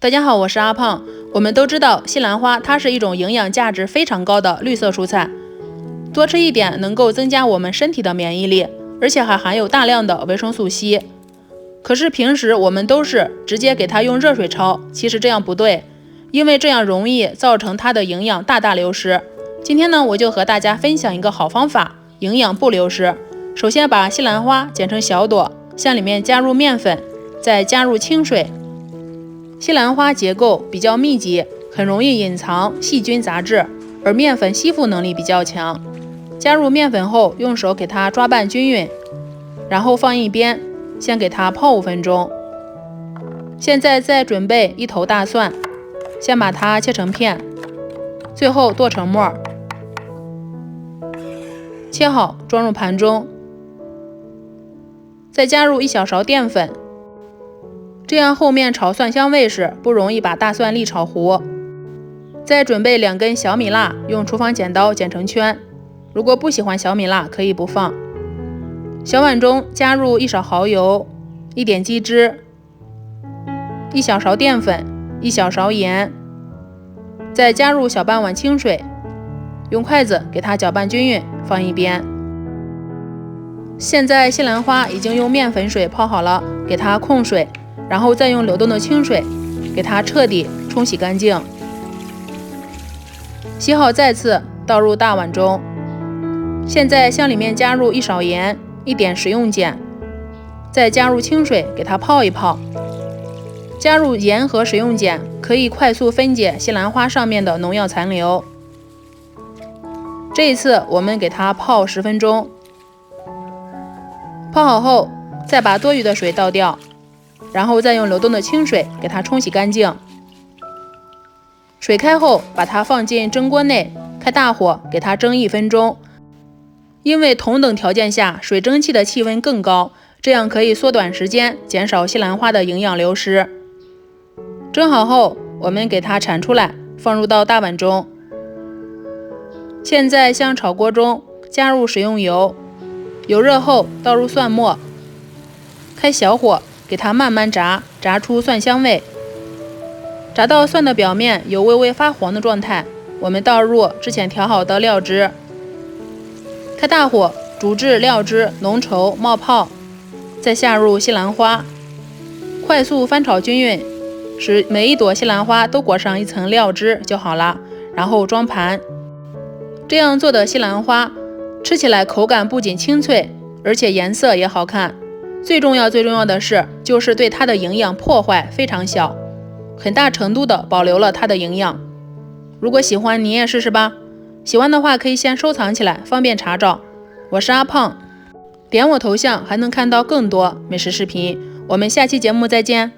大家好，我是阿胖。我们都知道西兰花它是一种营养价值非常高的绿色蔬菜，多吃一点能够增加我们身体的免疫力，而且还含有大量的维生素硒。可是平时我们都是直接给它用热水焯，其实这样不对，因为这样容易造成它的营养大大流失。今天呢，我就和大家分享一个好方法，营养不流失。首先把西兰花剪成小朵，向里面加入面粉，再加入清水。西兰花结构比较密集，很容易隐藏细菌杂质，而面粉吸附能力比较强。加入面粉后，用手给它抓拌均匀，然后放一边，先给它泡5分钟。现在再准备1头大蒜，先把它切成片，最后剁成末，切好装入盘中，再加入1小勺淀粉，这样后面炒蒜香味时不容易把大蒜粒炒糊。再准备2根小米辣，用厨房剪刀剪成圈，如果不喜欢小米辣可以不放。小碗中加入1勺蚝油、1点鸡汁、1小勺淀粉、1小勺盐，再加入小半碗清水，用筷子给它搅拌均匀，放一边。现在西兰花已经用面粉水泡好了，给它控水，然后再用流动的清水给它彻底冲洗干净。洗好再次倒入大碗中。现在向里面加入1勺盐、1点食用碱，再加入清水给它泡一泡。加入盐和食用碱可以快速分解西兰花上面的农药残留。这一次我们给它泡10分钟。泡好后，再把多余的水倒掉，然后再用流动的清水给它冲洗干净。水开后，把它放进蒸锅内，开大火给它蒸1分钟。因为同等条件下，水蒸气的气温更高，这样可以缩短时间，减少西兰花的营养流失。蒸好后，我们给它铲出来，放入到大碗中。现在向炒锅中加入食用油，油热后倒入蒜末，开小火给它慢慢炸，炸出蒜香味。炸到蒜的表面有微微发黄的状态，我们倒入之前调好的料汁，开大火煮至料汁浓稠冒泡，再下入西兰花，快速翻炒均匀，使每一朵西兰花都裹上一层料汁就好了，然后装盘。这样做的西兰花吃起来口感不仅清脆，而且颜色也好看。最重要的是，就是对它的营养破坏非常小，很大程度的保留了它的营养。如果喜欢，你也试试吧。喜欢的话可以先收藏起来，方便查找。我是阿胖，点我头像还能看到更多美食视频。我们下期节目再见。